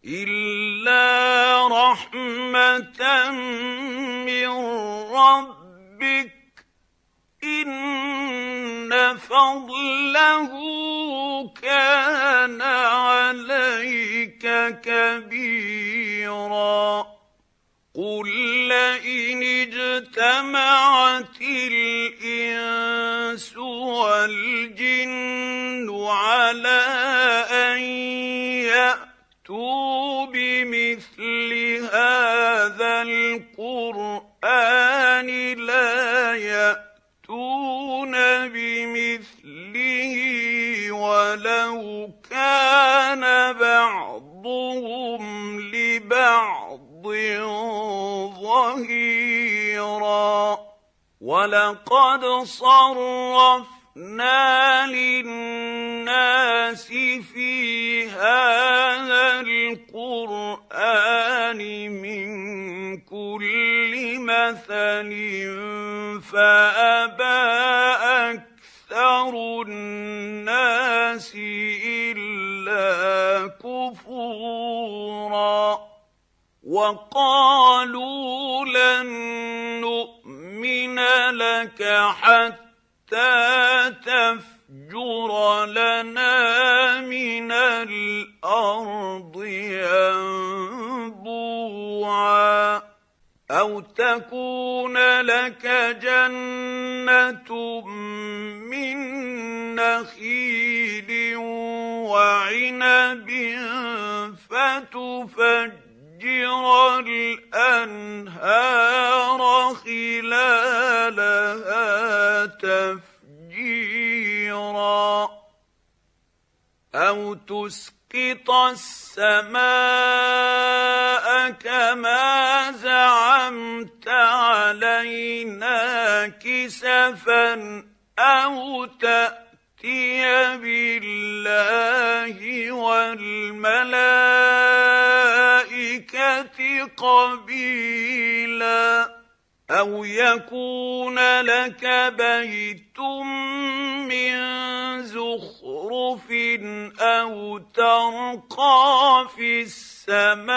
إلا رحمة من ربك إن فضله كان عليك كبيرا قل لئن اجتمعت الإنس والجن على أن يأتوا بمثل هذا القرآن لا يأتون بمثله ولو كان بعضهم لبعض ظهيرا ولقد صرفنا للناس في هذا القرآن من كل مثل فأبى أكثر الناس إلا كفورا وقالوا لن نؤمن لك حتى تفجر لنا من الأرض ينبوعا أو تكون لك جنة من نخيل وعنب فتفجر الأنهار خلالها تفجيرا أو تسقط السماء كما زعمت علينا كسفا أو تأتي بالله والملائكة قبيلا أو يكون لك بيت من زخرف أو ترقى في السماء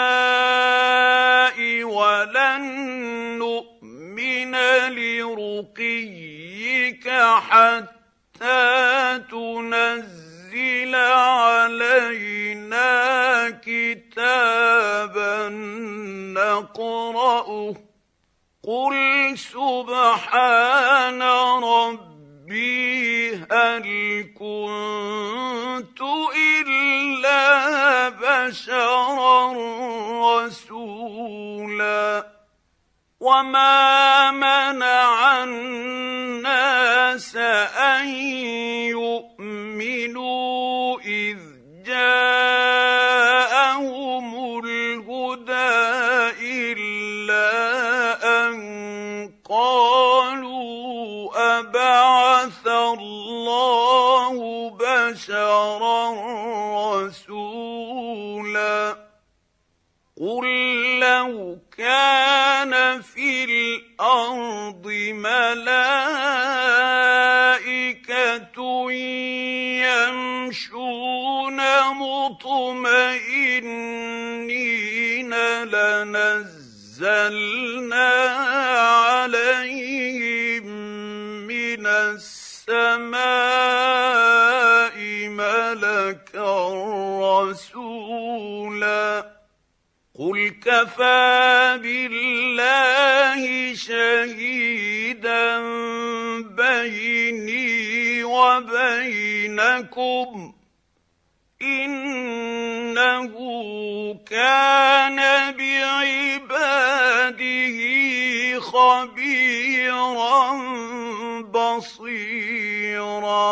ولن نؤمن لرقيك حتى تنزل علينا كتابا نقرأه قل سبحان ربي هل كنت إلا بشرا رسولا وما منع الناس أن يؤمنوا إذ جاءهم الهدى إلا أن قالوا أبعث الله بشرا رسولا قل لو كان في الأرض ملائكة يمشون مطمئنين لنزلنا عليهم من السماء ملكا رسولا قل كفى بالله شهيدا بيني وبينكم إنه كان بعباده خبيرا بصيرا